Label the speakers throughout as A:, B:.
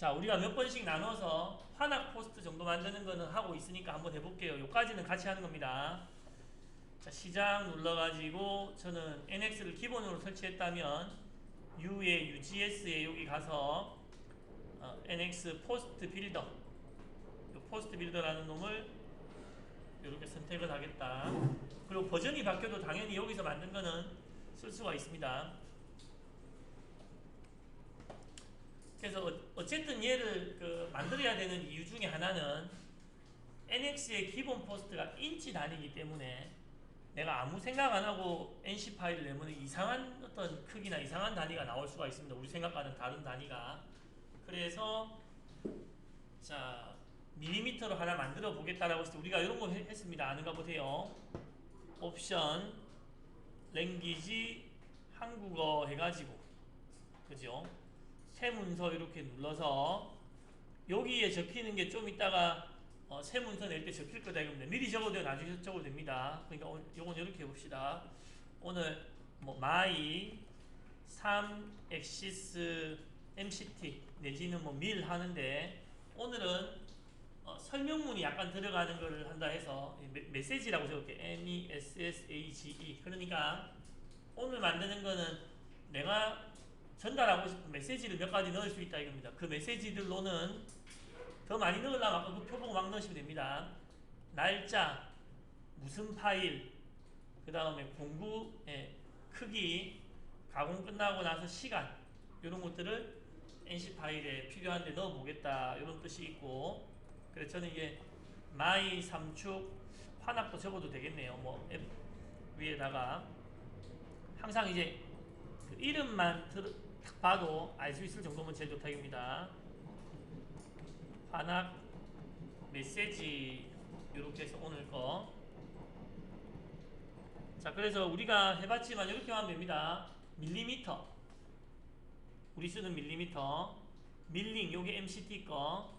A: 자, 우리가 몇 번씩 나눠서 환학 포스트 정도 만드는 거는 하고 있으니까 한번 해볼게요. 요까지는 같이 하는 겁니다. 자, 시작 눌러가지고 저는 NX를 기본으로 설치했다면 U에 UGS에 여기 가서 NX 포스트 빌더, 요 포스트 빌더라는 놈을 이렇게 선택을 하겠다. 그리고 버전이 바뀌어도 당연히 여기서 만든 거는 쓸 수가 있습니다. 그래서 어쨌든 얘를 만들어야 되는 이유 중에 하나는 NX의 기본 포스트가 인치 단위이기 때문에 내가 아무 생각 안 하고 NC 파일을 내면 이상한 어떤 크기나 이상한 단위가 나올 수가 있습니다. 우리 생각과는 다른 단위가. 그래서 자 밀리미터로 하나 만들어 보겠다라고 했을 때 우리가 이런 거 했습니다. 아는가 보세요. 옵션 랭귀지 한국어 해가지고 그죠? 새 문서 이렇게 눌러서 여기에 적히는 게 좀 이따가 새 문서 낼 때 적힐 거다 이겁니다. 미리 적어도 나중에 적어도 됩니다. 그러니까 오늘 요건 이렇게 해봅시다. 오늘 뭐 my 3 axis MCT 내지는 뭐 밀 하는데 오늘은 설명문이 약간 들어가는 거를 한다 해서 메시지라고 적을게. MESSAGE. 그러니까 오늘 만드는 거는 내가 전달하고 싶은 메시지를 몇 가지 넣을 수 있다 이겁니다. 그 메시지들로는 더 많이 넣으려면 아까 그 표 보고 막 넣으시면 됩니다. 날짜, 무슨 파일, 그 다음에 공구의 크기, 가공 끝나고 나서 시간 이런 것들을 NC 파일에 필요한데 넣어보겠다 이런 뜻이 있고 그래서 저는 이게 my 삼축 환학도 적어도 되겠네요. 뭐 앱 위에다가 항상 이제 그 이름만 딱 봐도 알 수 있을 정도면 제일 좋다 입니다. 환학 메시지 이렇게 해서 오늘 거. 자 그래서 우리가 해봤지만 이렇게 하면 됩니다. 밀리미터 우리 쓰는 밀리미터 밀링 요게 MCT 거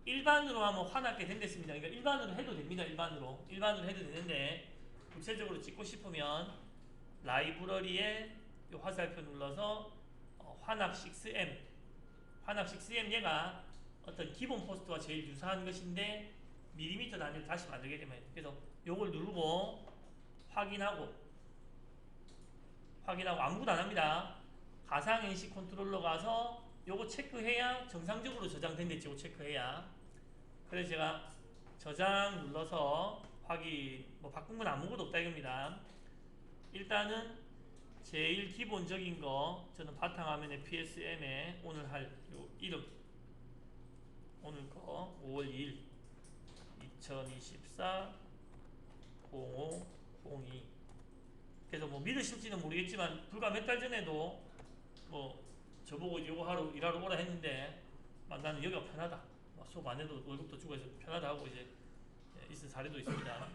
A: 일반으로 하면 환하게 된댔습니다. 그러니까 일반으로 해도 됩니다. 일반으로 해도 되는데 구체적으로 찍고 싶으면 라이브러리에 요 화살표 눌러서 환학 6M 환학 6M 얘가 어떤 기본 포스트와 제일 유사한 것인데 밀리미터 단위를 다시 만들게 되면 그래서 요걸 누르고 확인하고 아무것도 안 합니다. 가상 NC 컨트롤러 가서 요거 체크해야 정상적으로 저장된댔지. 요거 체크해야. 그래서 제가 저장 눌러서 확인 뭐 바꾼 건 아무것도 없다 이겁니다. 일단은 제일 기본적인 거 저는 바탕화면에 PSM에 오늘 할 요 이름 오늘 거 5월 2일 2024 05 02 그래서 뭐 믿으실지는 모르겠지만 불과 몇 달 전에도 뭐 저보고 이거 하러 일하러 오라 했는데 나는 여기가 편하다 수업 안 해도 월급도 주고 해서 편하다 하고 이제 있은 사례도 있습니다.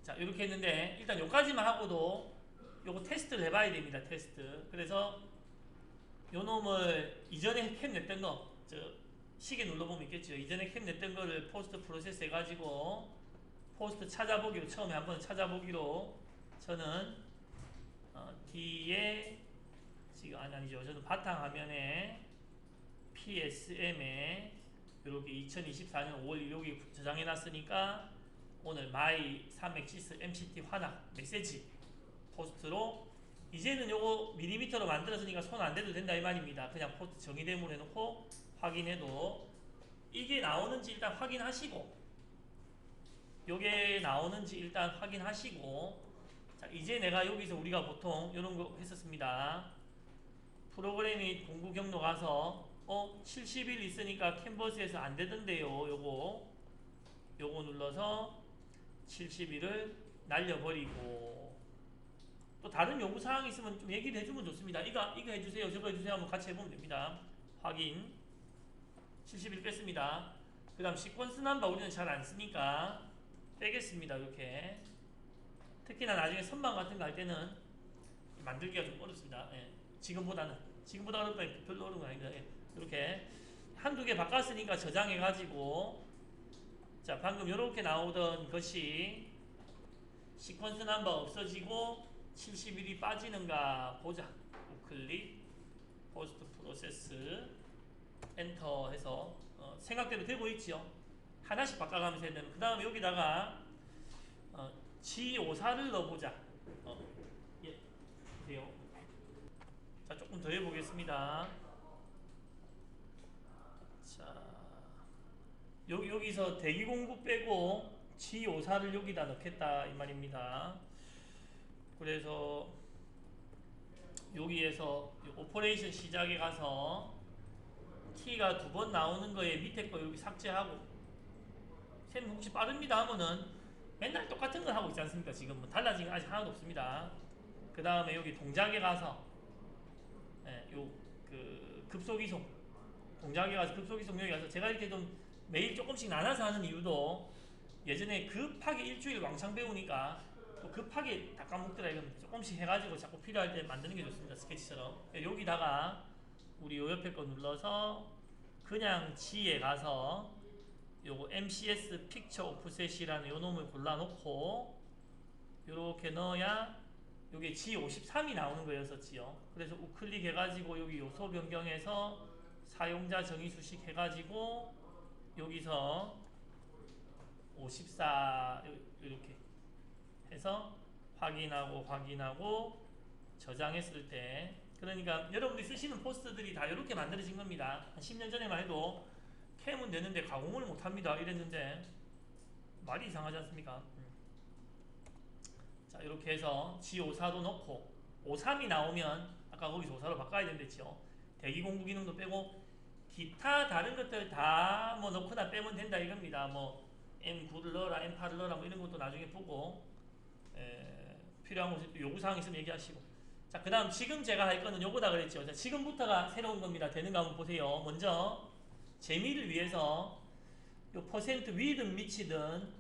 A: 자 이렇게 했는데 일단 요까지만 하고도 요거 테스트를 해봐야 됩니다. 테스트. 그래서 요 놈을 이전에 캡 냈던 거 시계 눌러보면 있겠죠. 이전에 캡 냈던 거를 포스트 프로세스 해가지고 포스트 찾아보기로 처음에 한번 찾아보기로 저는 뒤에 지금 아니죠. 저는 바탕화면에 PSM에 이렇게 2024년 5월 1일 여기 저장해 놨으니까 오늘 my 3axis MCT 환학 메시지 포스트로 이제는 요거 밀리미터로 만들었으니까 손 안 대도 된다 이 말입니다. 그냥 포스트 정의대문 해놓고 확인해도 이게 나오는지 일단 확인하시고 요게 나오는지 일단 확인하시고 자 이제 내가 여기서 우리가 보통 이런 거 했었습니다. 프로그램 및 공구 경로 가서 70일 있으니까 캔버스에서 안 되던데요. 요거 눌러서 70일을 날려버리고 또 다른 요구사항이 있으면 좀 얘기를 해주면 좋습니다. 이거 해주세요 저거 해주세요 하면 같이 해보면 됩니다. 확인 70일 뺐습니다. 그 다음 시퀀스 넘버 우리는 잘 안쓰니까 빼겠습니다. 이렇게 특히나 나중에 선반 같은 거 할 때는 만들기가 좀 어렵습니다. 예. 지금보다 어렵다 별로 어려운 건 아닙니다. 예. 이렇게 한두 개 바꿨으니까 저장해가지고 자 방금 이렇게 나오던 것이 시퀀스 넘버 없어지고 70일이 빠지는가 보자. 우클릭 포스트 프로세스 엔터 해서 생각대로 되고 있지요. 하나씩 바꿔가면서 해야 되는. 그 다음에 여기다가 G54를 넣어보자. 예, 보세요. 자, 조금 더 해보겠습니다. 자, 여기서 대기공구 빼고 G54를 여기다 넣겠다 이 말입니다. 그래서 여기에서 오퍼레이션 시작에 가서 T가 2번 나오는 거에 밑에 거 여기 삭제하고, 쌤 혹시 빠릅니다 하면은 맨날 똑같은 걸 하고 있지 않습니까? 지금 뭐 달라진 게 아직 하나도 없습니다. 그 다음에 여기 동작에 가서 그 급속이송, 동작에 가서 급속이송 여기 가서, 제가 이렇게 좀 매일 조금씩 나눠서 하는 이유도 예전에 급하게 일주일 왕창 배우니까 또 급하게 다 까먹더라. 이건 조금씩 해가지고 자꾸 필요할 때 만드는 게 좋습니다. 스케치처럼. 여기다가 우리 요 옆에 거 눌러서 그냥 G에 가서 요거 MCS 픽처 오프셋이라는 요 놈을 골라놓고 요렇게 넣어야 요게 G53이 나오는 거였었지요. 그래서 우클릭 해가지고 여기 요소 변경해서 사용자 정의 수식 해가지고 여기서 54 이렇게 해서 확인하고 저장했을 때, 그러니까 여러분들이 쓰시는 포스트들이 다 이렇게 만들어진 겁니다. 한 10년 전에만 해도 캠은 되는데 가공을 못합니다 이랬는데 말이 이상하지 않습니까? 자, 이렇게 해서 G54도 넣고 53이 나오면 아까 거기서 54로 바꿔야 된댔죠. 대기공구 기능도 빼고 기타 다른 것들 다 뭐 넣거나 빼면 된다 이겁니다. 뭐 M9를 넣어라, M8을 넣어라, 뭐 이런 것도 나중에 보고 필요한 곳에 또 요구사항 있으면 얘기하시고. 자, 그 다음 지금 제가 할 거는 요거다 그랬죠. 자, 지금부터가 새로운 겁니다. 되는가 한번 보세요. 먼저 재미를 위해서 요 퍼센트 위든 밑이든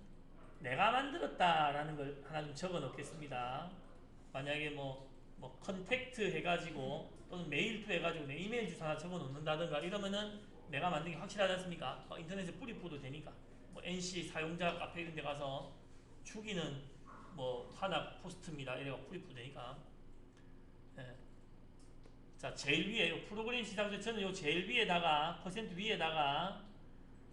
A: 내가 만들었다라는 걸 하나 좀 적어 놓겠습니다. 만약에 뭐 컨택트 해가지고 또는 메일투 해가지고 내 이메일 주소 하나 적어 놓는다든가 이러면은 내가 만든 게 확실하지 않습니까? 인터넷에 뿌리 뿌도 되니까. 뭐 NC 사용자 카페 이런 데 가서 주기는 뭐 하나 포스트입니다 이래가 뿌리 뿌도 되니까. 예. 자, 제일 위에 요 프로그램 시작부터 저는 요 제일 위에다가 퍼센트 위에다가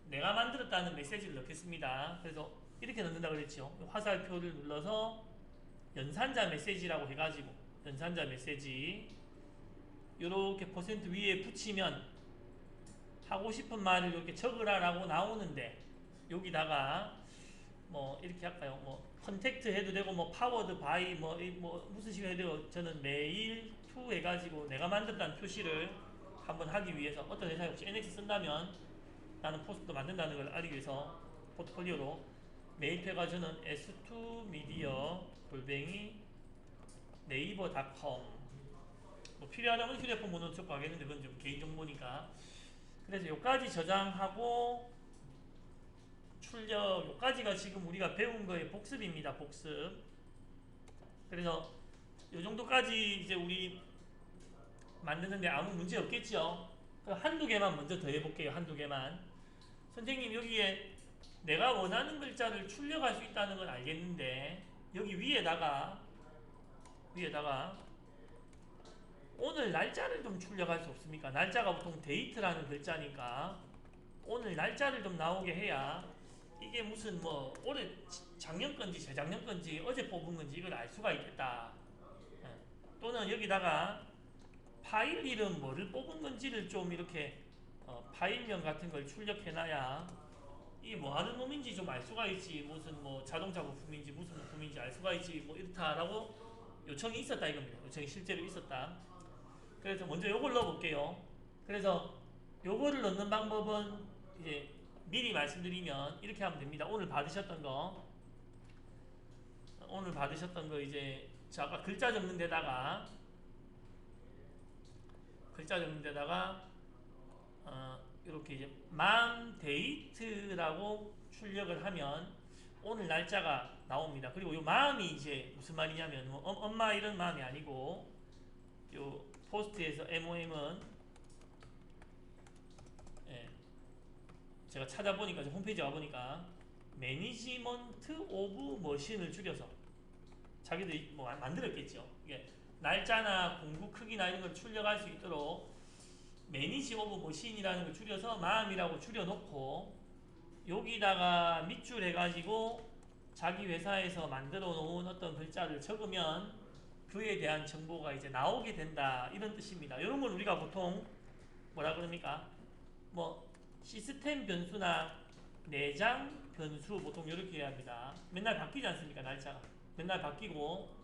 A: 내가 만들었다는 메시지를 넣겠습니다. 그래서 이렇게 넣는다 그랬죠. 화살표를 눌러서 연산자 메시지라고 해가지고 연산자 메시지 이렇게 퍼센트 위에 붙이면 하고 싶은 말을 이렇게 적으라라고 나오는데, 여기다가 뭐 이렇게 할까요? 뭐 컨택트 해도 되고 뭐 파워드 바이 뭐 무슨 식으로 해도 되고, 저는 메일 투 해가지고 내가 만든다는 표시를 한번 하기 위해서, 어떤 회사에 혹시 NX 쓴다면 나는 포스트도 만든다는 걸 알기 위해서 포트폴리오로 메일 투 해가지고 저는 s2media 네이버.com 뭐 필요하다면 휴대폰 번호 적고 하겠는데 그건 좀 개인정보니까. 그래서 요까지 저장하고 출력, 요까지가 지금 우리가 배운 거의 복습입니다. 복습. 그래서 요 정도까지 이제 우리 만드는데 아무 문제 없겠죠. 한두 개만 먼저 더 해볼게요. 한두 개만. 선생님 여기에 내가 원하는 글자를 출력할 수 있다는 건 알겠는데 여기 위에다가 오늘 날짜를 좀 출력할 수 없습니까? 날짜가 보통 데이트라는 글자니까 오늘 날짜를 좀 나오게 해야 이게 무슨 뭐 올해 작년 건지 재작년 건지 어제 뽑은 건지 이걸 알 수가 있겠다. 또는 여기다가 파일 이름 뭐를 뽑은 건지를 좀 이렇게 파일명 같은 걸 출력해놔야 이게 뭐 하는 놈인지 좀 알 수가 있지. 무슨 뭐 자동차 부품인지 무슨 부품인지 알 수가 있지. 뭐 이렇다라고 요청이 있었다 이겁니다. 요청이 실제로 있었다. 그래서 먼저 요걸 넣어볼게요. 그래서 요거를 넣는 방법은 이제 미리 말씀드리면 이렇게 하면 됩니다. 오늘 받으셨던 거 이제 저 아까 글자 적는 데다가 이렇게 이제 데이트라고 출력을 하면 오늘 날짜가 나옵니다. 그리고 요 마음이 이제 무슨 말이냐면 뭐 엄마 이런 마음이 아니고, 요 포스트에서 MOM은 제가 찾아보니까 홈페이지 와보니까 매니지먼트 오브 머신을 줄여서 자기들이 뭐 만들었겠죠. 이게 날짜나 공구 크기나 이런 걸 출력할 수 있도록 매니지 오브 머신이라는 걸 줄여서 마음이라고 줄여놓고 여기다가 밑줄 해가지고 자기 회사에서 만들어 놓은 어떤 글자를 적으면 그에 대한 정보가 이제 나오게 된다 이런 뜻입니다. 이런 걸 우리가 보통 뭐라 그럽니까? 뭐 시스템 변수나 내장 변수 보통 이렇게 해야 합니다. 맨날 바뀌지 않습니까? 날짜가 맨날 바뀌고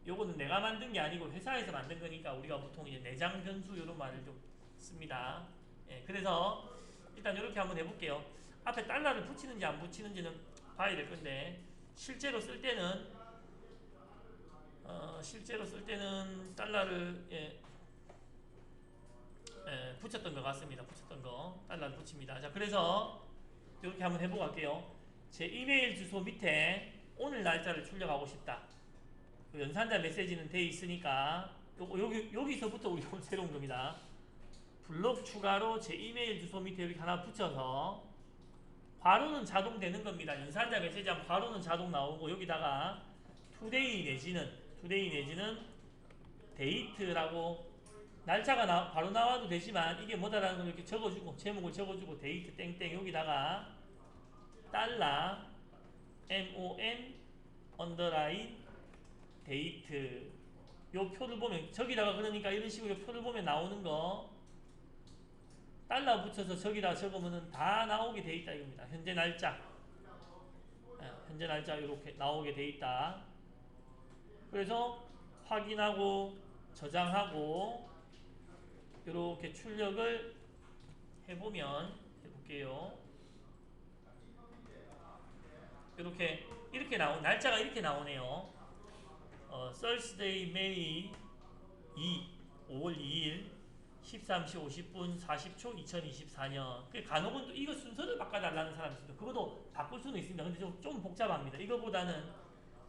A: 요거는 내가 만든 게 아니고 회사에서 만든 거니까 우리가 보통 이제 내장 변수 이런 말을 좀 씁니다. 예, 그래서 일단 이렇게 한번 해볼게요. 앞에 달러를 붙이는지 안 붙이는지는 봐야 될 건데 실제로 쓸 때는 달러를 붙였던 것 같습니다. 붙였던 거 달러를 붙입니다. 자, 그래서 이렇게 한번 해보고 갈게요. 제 이메일 주소 밑에 오늘 날짜를 출력하고 싶다. 연산자 메시지는 돼 있으니까 여기서부터 우리 새로운 겁니다. 블록 추가로 제 이메일 주소 밑에 이렇게 하나 붙여서 괄호는 자동 되는 겁니다. 연산자 메시지 하면 괄호는 자동 나오고 여기다가 투데이 내지는 데이트라고 날짜가 바로 나와도 되지만 이게 뭐다라는 걸 이렇게 적어주고 제목을 적어주고 데이트 땡땡 여기다가 달러 MON 언더라인 데이트 요 표를 보면 저기다가 그러니까 이런 식으로 표를 보면 나오는 거 달러 붙여서 저기다 적으면 다 나오게 돼 있다 이겁니다. 현재 날짜 이렇게 나오게 돼 있다. 그래서 확인하고 저장하고 이렇게 출력을 해볼게요. 이렇게 날짜가 이렇게 나오네요. Thursday, May 5월 2일 13시 50분 40초 2024년. 간혹은 또 이거 순서를 바꿔달라는 사람이 있습니다. 그것도 바꿀 수는 있습니다. 근데 좀 복잡합니다. 이거보다는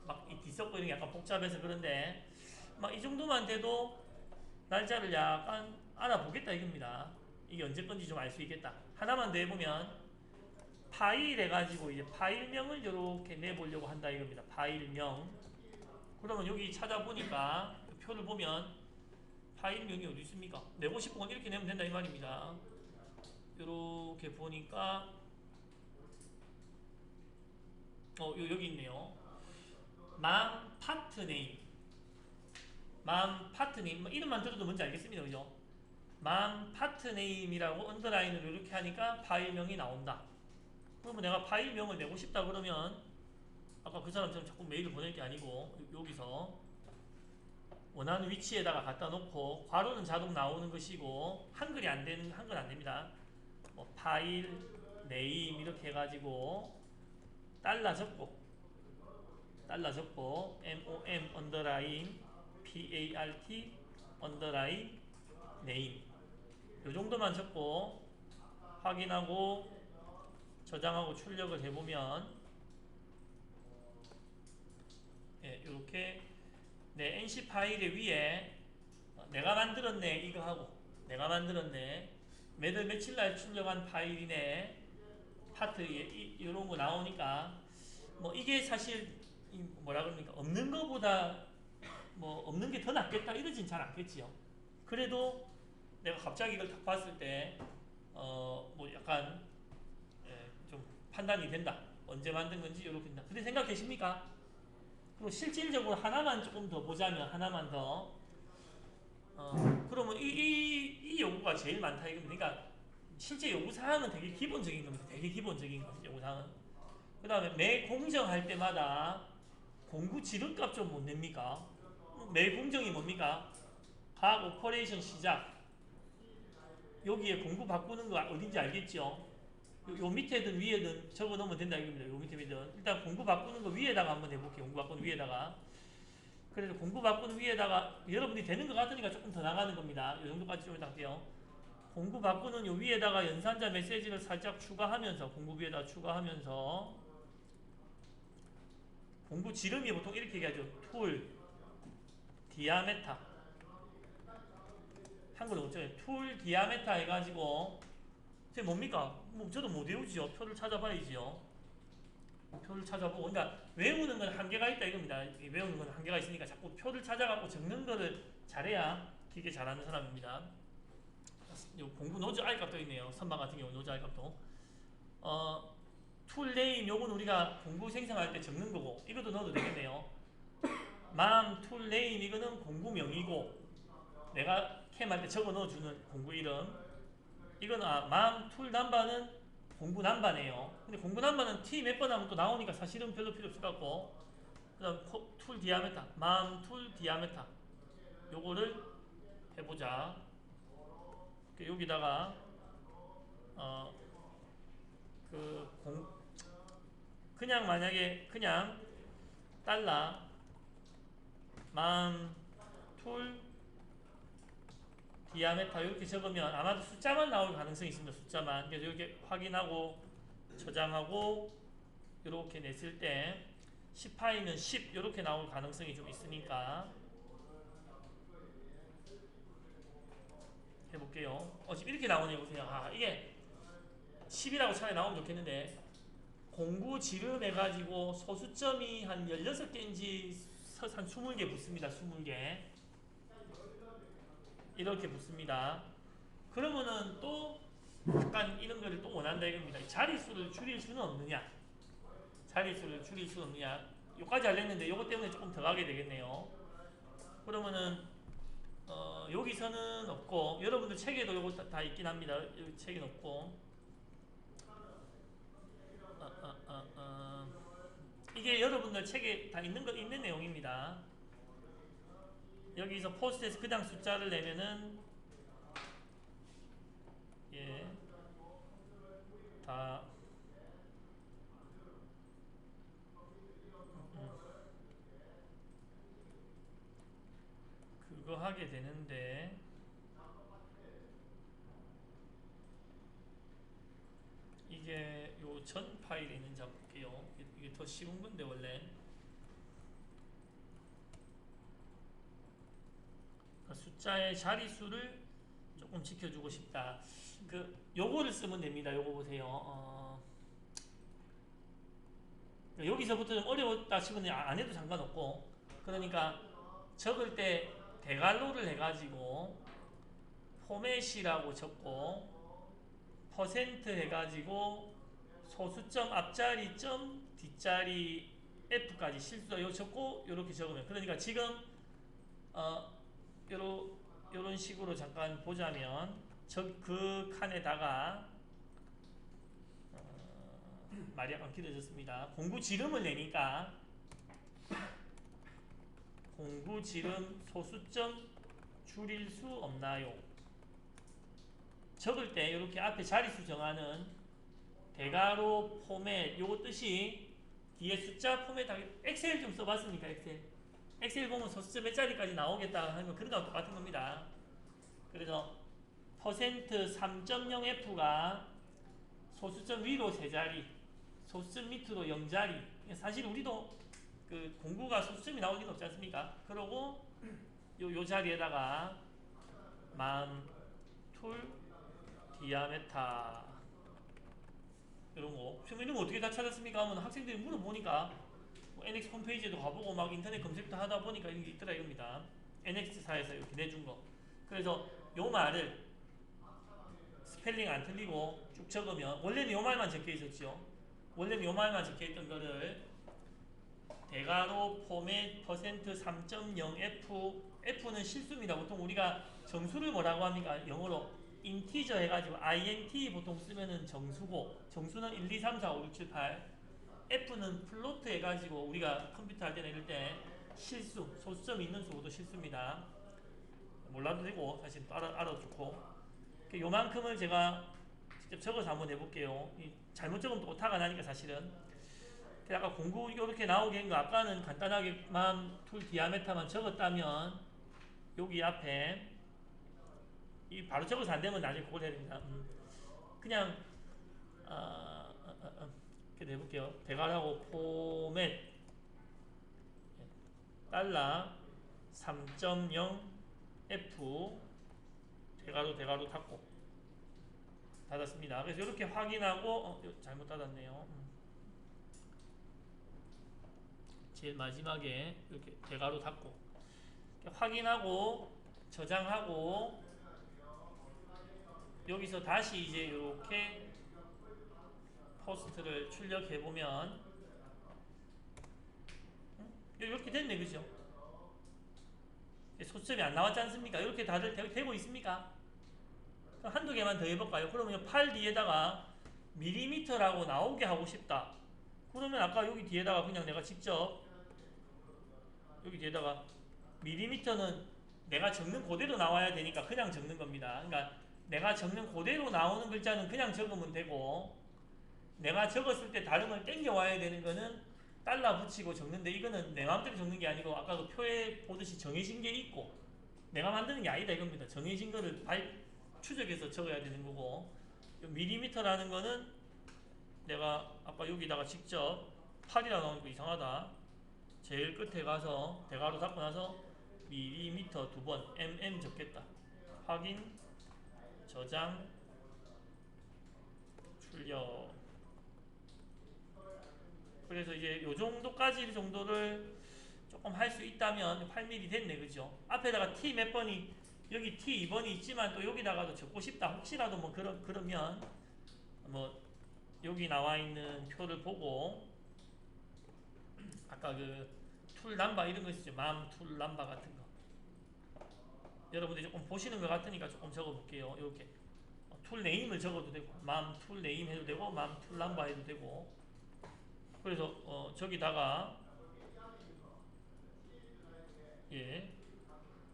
A: 막 이 뒤섞고 이런 게 약간 복잡해서 그런데 막 이 정도만 돼도 날짜를 약간 알아보겠다 이겁니다. 이게 언제 건지 좀 알 수 있겠다. 하나만 더 해보면 파일 해가지고 이제 파일명을 이렇게 내보려고 한다 이겁니다. 파일명. 그러면 여기 찾아보니까 그 표를 보면 파일명이 어디 있습니까? 내고 싶은 건 이렇게 내면 된다 이 말입니다. 이렇게 보니까 여기 있네요. 맘 파트네임. 이름만 들어도 뭔지 알겠습니다. 그죠? 맘 파트네임이라고 언더라인으로 이렇게 하니까 파일명이 나온다. 그러면 내가 파일명을 내고 싶다 그러면 아까 그 사람처럼 자꾸 메일을 보낼 게 아니고 여기서 원하는 위치에다가 갖다 놓고 괄호는 자동 나오는 것이고 한글이 안 되는 한글 안 됩니다. 뭐 파일 네임 이렇게 해가지고 달러 적고 MOM 언더라인 PART 언더라인 네임 요 정도만 적고 확인하고 저장하고 출력을 해보면 이렇게 내 NC 파일의 위에 내가 만들었네 이거 하고 내가 만들었네 몇월 며칠날 출력한 파일이네 파트에 이런 거 나오니까 뭐 이게 사실 뭐라 그럽니까 없는 거보다 뭐 없는 게 더 낫겠다 이러진 잘 않겠지요. 그래도 내가 갑자기 이걸 딱 봤을 때 뭐 약간 좀 판단이 된다. 언제 만든 건지 이렇게 된다. 근데 생각되십니까? 그리고 실질적으로 하나만 조금 더 보자면 하나만 더 그러면 이 요구가 제일 많다 이겁니다. 그러니까 실제 요구사항은 되게 기본적인 겁니다. 되게 기본적인 것이죠. 요구사항은. 그 다음에 매 공정할 때마다 공구 지름값 좀 못 냅니까? 매 공정이 뭡니까? 각 오퍼레이션 시작 여기에 공구 바꾸는 거 어딘지 알겠죠? 요 밑에든 위에든 적어 놓으면 된다 이겁니다. 요 밑에든 일단 공구 바꾸는 거 위에다가 한번 해볼게요. 공구 바꾸는 위에다가 그래서 공구 바꾸는 위에다가 여러분이 되는 것 같으니까 조금 더 나가는 겁니다. 요 정도까지 좀 할게요. 공구 바꾸는 요 위에다가 연산자 메시지를 살짝 추가하면서 공구 위에다가 추가하면서 공구 지름이 보통 이렇게 얘기하죠. 툴 디아메타 한글로 어쩌요? 툴 디아메타 해가지고 제 뭡니까? 뭐 저도 못 외우지요. 표를 찾아봐야지요. 표를 찾아보고 그러니까 외우는 건 한계가 있다 이겁니다. 외우는 건 한계가 있으니까 자꾸 표를 찾아갖고 적는 거를 잘해야 기계 잘하는 사람입니다. 요 공구 노즈 I 값도 있네요. 선반 같은 경우 노즈 I 값도. 툴 네임 요건 우리가 공구 생성할 때 적는 거고 이것도 넣어도 되겠네요. 맘 툴 네임 이거는 공구명이고 내가 캠할 때 적어 넣어주는 공구 이름. 이거는 맘 툴 남바는 공구 남바네요. 근데 공구 남바는 T 몇 번 하면 또 나오니까 사실은 별로 필요 없을 것 같고 그 다음 툴 디아메타 맘 툴 디아메타 요거를 해보자. 여기다가 그냥 만약에 그냥 달러 툴 디아메타 이렇게 적으면 아마도 숫자만 나올 가능성이 있습니다. 숫자만. 그래서 이렇게 확인하고 저장하고 이렇게 냈을 때 10파이면 10 이렇게 나올 가능성이 좀 있으니까 해볼게요. 지금 이렇게 나오네요. 보세요. 이게 10이라고 차라리 나오면 좋겠는데 공구 지름 해가지고 소수점이 한 16개인지 한 20개 붙습니다. 20개 이렇게 붙습니다. 그러면은 또 약간 이런 거를 또 원한다 이겁니다. 자릿수를 줄일 수는 없느냐? 자릿수를 줄일 수는 없느냐? 요까지 알렸는데 요것 때문에 조금 더 가게 되겠네요. 그러면은 여기서는 없고 여러분들 책에도 요거 다 있긴 합니다. 여기 책에는 없고 이게 여러분들 책에 다 있는 내용입니다. 여기서 포스트에서 그냥 숫자를 내면은 다 그거 하게 되는데 이게 요 전 파일에 있는지 한번 볼게요. 이게 더 쉬운 건데 원래 숫자의 자릿수를 조금 지켜주고 싶다. 요거를 쓰면 됩니다. 요거 보세요. 여기서부터 좀 어려웠다 싶으면 안 해도 상관없고 그러니까 적을 때 대괄호를 해가지고 포맷이라고 적고 퍼센트 해가지고 소수점 앞자리 점 뒷자리 F까지 실수도 요 적고 요렇게 적으면 그러니까 지금 요런 식으로 잠깐 보자면 그 칸에다가 말이 약간 길어졌습니다. 공구 지름을 내니까 공구 지름 소수점 줄일 수 없나요? 적을 때 이렇게 앞에 자릿수 정하는 대괄호 포맷 요거 뜻이 뒤에 숫자 포맷 엑셀 좀 써봤습니까? 엑셀 보면 소수점 몇 자리까지 나오겠다 하면 그런 거랑 똑같은 겁니다. 그래서 퍼센트 3.0F가 소수점 위로 3자리 소수점 밑으로 0자리 사실 우리도 그 공구가 소수점이 나올 리는 없지 않습니까? 그러고 요 자리에다가 툴 디아메타 이런 거 어떻게 다 찾았습니까? 하면 학생들이 물어보니까 NX 홈페이지에도 가보고 막 인터넷 검색도 하다 보니까 이런 게 있더라 이겁니다. NX사에서 이렇게 내준 거. 그래서 요 말을 스펠링 안 틀리고 쭉 적으면 원래는 요 말만 적혀 있었죠. 원래는 요 말만 적혀 있던 거를 대괄호 포맷 퍼센트 3.0F F는 실수입니다. 보통 우리가 정수를 뭐라고 합니까? 영어로 인티저 해가지고 int 보통 쓰면은 정수고 정수는 1, 2, 3, 4, 5, 6, 7, 8 F는 플로트 해가지고 우리가 컴퓨터 할 때 내릴 때 실수 소수점 있는 수도 실수입니다. 몰라도 되고 사실 알아도 좋고 요만큼을 제가 직접 적어서 한번 해볼게요. 잘못 적으면 또 오타가 나니까 사실은 아까 공구 이렇게 나오게 한 거 아까는 간단하게 툴 디아메타만 적었다면 여기 앞에 바로 적어서 안 되면 나중에 그걸 해야 됩니다. 그냥 이렇게 해볼게요. 대괄호하고 포맷 달러 3.0 F 대괄호 닫았습니다. 그래서 이렇게 확인하고 잘못 닫았네요. 제일 마지막에 이렇게 대괄호 닫고 확인하고 저장하고 여기서 다시 이제 이렇게 포스트를 출력해 보면 이렇게 됐네, 그죠? 소점이 안 나왔지 않습니까? 이렇게 다들 되고 있습니까? 그럼 한두 개만 더 해볼까요? 그러면 8 뒤에다가 밀리미터라고 나오게 하고 싶다. 그러면 아까 여기 뒤에다가 그냥 내가 직접 여기 뒤에다가 밀리미터는 내가 적는 그대로 나와야 되니까 그냥 적는 겁니다. 그러니까 내가 적는 그대로 나오는 글자는 그냥 적으면 되고, 내가 적었을 때 다른 걸 땡겨 와야 되는 거는 달러 붙이고 적는데, 이거는 내 마음대로 적는 게 아니고 아까 그 표에 보듯이 정해진 게 있고 내가 만드는 게 아니다 이겁니다. 정해진 거를 추적해서 적어야 되는 거고, 밀리미터라는 거는 내가 아까 여기다가 직접 8이라고 나오는 거 이상하다. 제일 끝에 가서 대괄호 닫고 나서 밀리미터 2번 mm 적겠다. 확인, 저장, 출력. 그래서 이제 요 정도를 조금 할 수 있다면 8mm 됐네, 그죠? 앞에다가 T 몇 번이, 여기 T 2번이 있지만 또 여기다가도 적고 싶다. 혹시라도 뭐 그러면 뭐 여기 나와 있는 표를 보고 아까 그 툴 넘버 이런 거 있었죠. 맘 툴 넘버 같은 거. 여러분들이 조금 보시는 것 같으니까 조금 적어 볼게요. 이렇게 툴 네임을 적어도 되고, 맘 툴 네임 해도 되고, 맘 툴 넘버 해도 되고. 그래서 저기다가 예,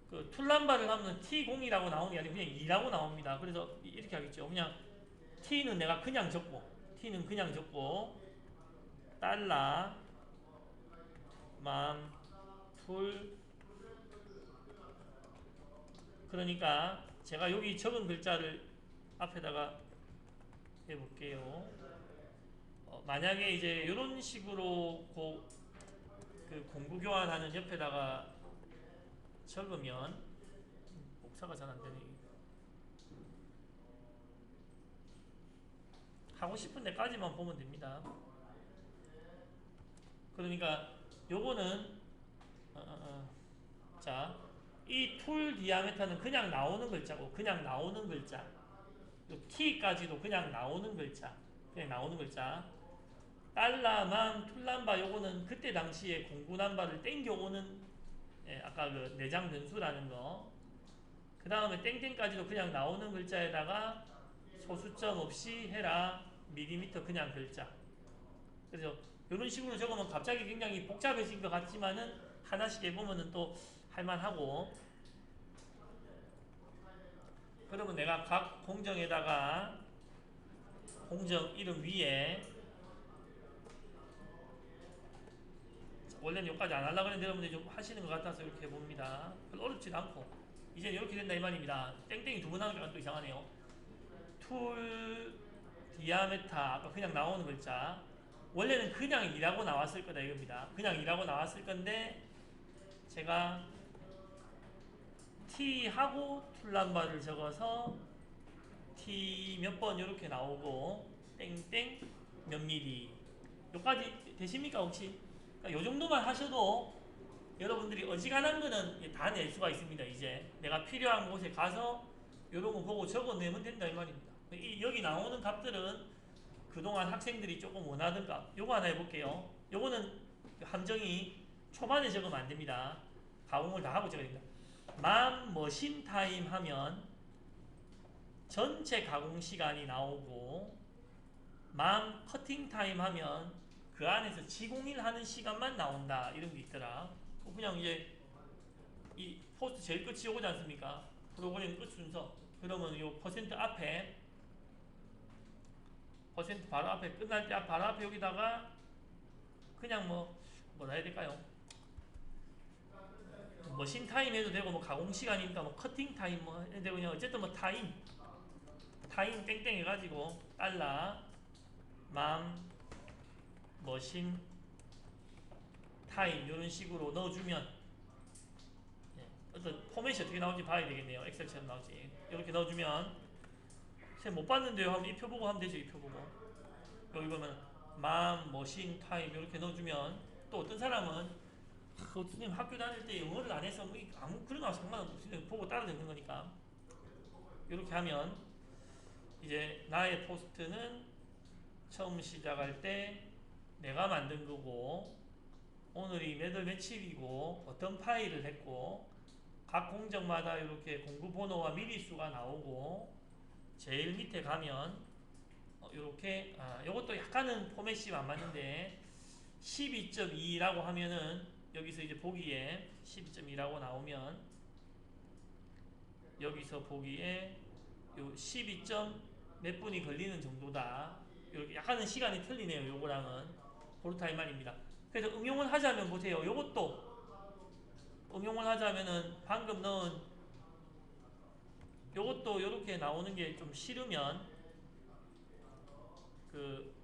A: 그 툴남바를 하면 T0이라고 나오는 게 아니고 그냥 2라고 나옵니다. 그래서 이렇게 하겠죠. 그냥 T는 내가 그냥 적고, T는 그냥 적고, 달러 맘 툴. 그러니까 제가 여기 적은 글자를 앞에다가 해볼게요. 만약에 이제 이런 식으로 그 공구 교환하는 옆에다가 적으면 복사가 잘 안 되네. 하고 싶은 데까지만 보면 됩니다. 그러니까 요거는 자, 이 툴 디아메터는 그냥 나오는 글자고, 그냥 나오는 글자. 요 T까지도 그냥 나오는 글자. 그냥 나오는 글자. 달러만 툴남바 요거는 그때 당시에 공구남바를 땡겨오는, 아까 그 내장 변수라는 거. 그 다음에 땡땡까지도 그냥 나오는 글자에다가 소수점 없이 해라. 밀리미터 그냥 글자. 그래서 이런 식으로 적으면 갑자기 굉장히 복잡해진 것 같지만은 하나씩 해보면은 또 할만하고. 그러면 내가 각 공정에다가 공정 이름 위에, 원래는 여기까지 안 하려고 했는데 여러분들이 좀 하시는 것 같아서 이렇게 해봅니다. 별로 어렵진 않고 이제는 이렇게 된다 이 말입니다. 땡땡이 두 번 나오니까 또 이상하네요. 툴 디아메타 아까 그냥 나오는 글자, 원래는 그냥 2라고 나왔을 거다 이겁니다. 그냥 2라고 나왔을 건데 제가 T하고 툴남바를 적어서 T 몇 번 이렇게 나오고 땡땡 몇 미리. 요까지 되십니까 혹시? 그러니까 요 정도만 하셔도 여러분들이 어지간한 거는 다 낼 수가 있습니다. 이제 내가 필요한 곳에 가서 요런 거 보고 적어내면 된다 이 말입니다. 여기 나오는 값들은 그동안 학생들이 조금 원하던 값. 요거 하나 해볼게요. 요거는 함정이 초반에 적으면 안 됩니다. 가공을 다 하고 적어야 됩니다. 맘 머신 타임 하면 전체 가공 시간이 나오고, 맘 커팅 타임 하면 그 안에서 지공일 하는 시간만 나온다. 이런 게 있더라. 그냥 이제 이 포스트 제일 끝이 오지 않습니까? 프로그램 끝 순서. 그러면 요 퍼센트 앞에, 퍼센트 바로 앞에 끝날 때 바로 앞에 여기다가 그냥 뭐라 해야 될까요? 머신 타임 해도 되고, 뭐 가공 시간이니까 뭐 커팅 타임 뭐 해도 되고, 그냥 어쨌든 뭐 타임 땡땡 해가지고 달러 맘 머신 타임 이런 식으로 넣어주면, 어떤 포맷이 어떻게 나오는지 봐야 되겠네요. 엑셀처럼 나오지. 이렇게 넣어주면, 쌤 못 봤는데요 하면 이 표 보고 하면 되죠. 이 표 보고 여기 보면 맘 머신 타임 이렇게 넣어주면, 또 어떤 사람은 교수님 학교 다닐 때 영어를 안 해서 뭐 아무 그런 거 상관없이 보고 따라 듣는 거니까 이렇게 하면 이제 나의 포스트는 처음 시작할 때 내가 만든 거고 오늘이 몇 월 며칠이고 어떤 파일을 했고 각 공정마다 이렇게 공구 번호와 미리수가 나오고 제일 밑에 가면 이렇게 이것도 약간은 포맷이 안 맞는데 12.2라고 하면은 여기서 이제 보기에 12.2라고 나오면 여기서 보기에 요 12. 몇 분이 걸리는 정도다. 이렇게 약간은 시간이 틀리네요. 요거랑은 그렇다 이 말입니다. 그래서 응용을 하자면 보세요. 요것도 응용을 하자면은 방금 넣은 요것도 이렇게 나오는 게 좀 싫으면 그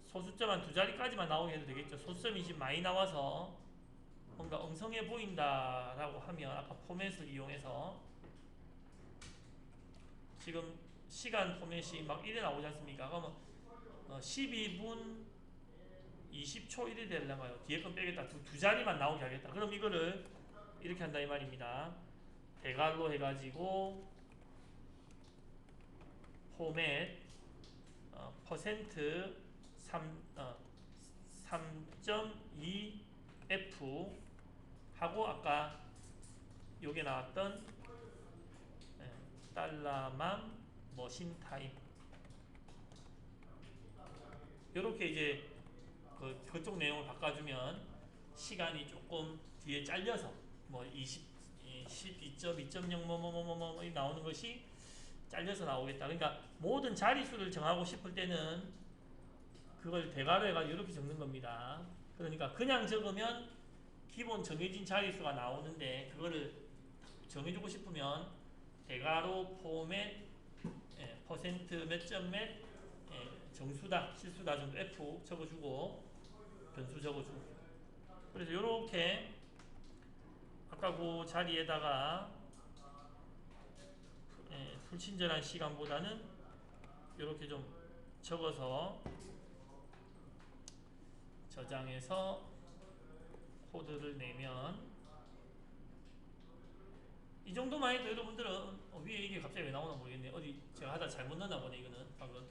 A: 소수점 한 두 자리까지만 나오게 해도 되겠죠. 소수점이 지금 많이 나와서 뭔가 엉성해 보인다라고 하면 아까 포맷을 이용해서 지금 시간 포맷이 막 이래 나오지 않습니까? 그러면 12분 20초 이래 되려나요? 뒤에 건 빼겠다. 두 자리만 나오게 하겠다. 그럼 이거를 이렇게 한다 이 말입니다. 대괄호 해가지고 포맷 퍼센트 3.2F 하고 아까 요게 나왔던 달러만 머신 타임 요렇게 이제 그쪽 내용을 바꿔주면 시간이 조금 뒤에 잘려서 뭐 12.2.0 뭐뭐뭐뭐 나오는 것이 잘려서 나오겠다. 그러니까 모든 자릿수를 정하고 싶을 때는 그걸 대괄호 해가지고 이렇게 적는 겁니다. 그러니까 그냥 적으면 기본 정해진 자릿수가 나오는데 그거를 정해주고 싶으면 대괄호 포맷 퍼센트 몇 점 몇 정수다 실수다 정도 F 적어주고 변수 적어주고 그래서 이렇게 아까 그 자리에다가 불친절한 시간보다는 이렇게 좀 적어서 저장해서 코드를 내면 이 정도만 해도 여러분들은 위에 이게 갑자기 왜 나오나 모르겠네. 어디 제가 하다 잘못 넣나 보네 이거는 방금.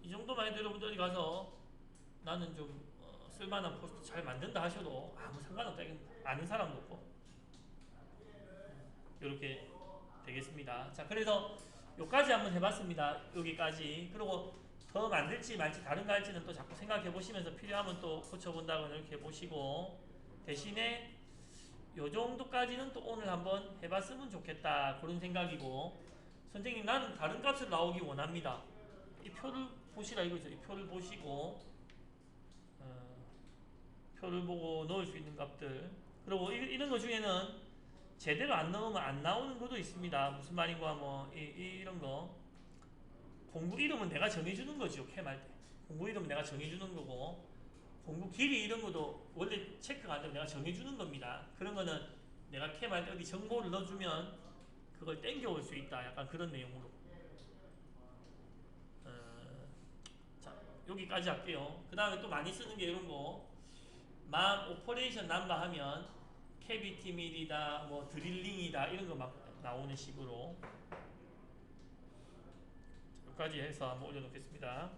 A: 이 정도만 해도 여러분들 어디 가서 나는 좀 쓸만한 포스트 잘 만든다 하셔도 아무 상관없다. 이건 아는 사람도 없고 이렇게 되겠습니다. 자, 그래서 여기까지 한번 해봤습니다. 여기까지. 그리고 더 만들지 말지 다른 거 할지는 또 자꾸 생각해 보시면서 필요하면 또 고쳐본다고 이렇게 보시고 대신에 요 정도까지는 또 오늘 한번 해봤으면 좋겠다 그런 생각이고 선생님 나는 다른 값을 나오기 원합니다. 이 표를 보시라 이거죠. 이 표를 보시고 표를 보고 넣을 수 있는 값들 그리고 이런 거 중에는 제대로 안 넣으면 안 나오는 것도 있습니다. 무슨 말인가 뭐 이런 거 공구 이름은 내가 정해주는 거죠. 캠할 때 공구 이름은 내가 정해주는 거고 공구 길이 이런 것도 원래 체크가 안 되면 내가 정해주는 겁니다. 그런 거는 내가 캠할 때 어디 정보를 넣어주면 그걸 땡겨올 수 있다. 약간 그런 내용으로 자 여기까지 할게요. 그 다음에 또 많이 쓰는 게 이런 거 오퍼레이션 넘버 하면 캐비티 밀이다 뭐 드릴링이다 이런 거 막 나오는 식으로 여기까지 해서 한번 올려놓겠습니다.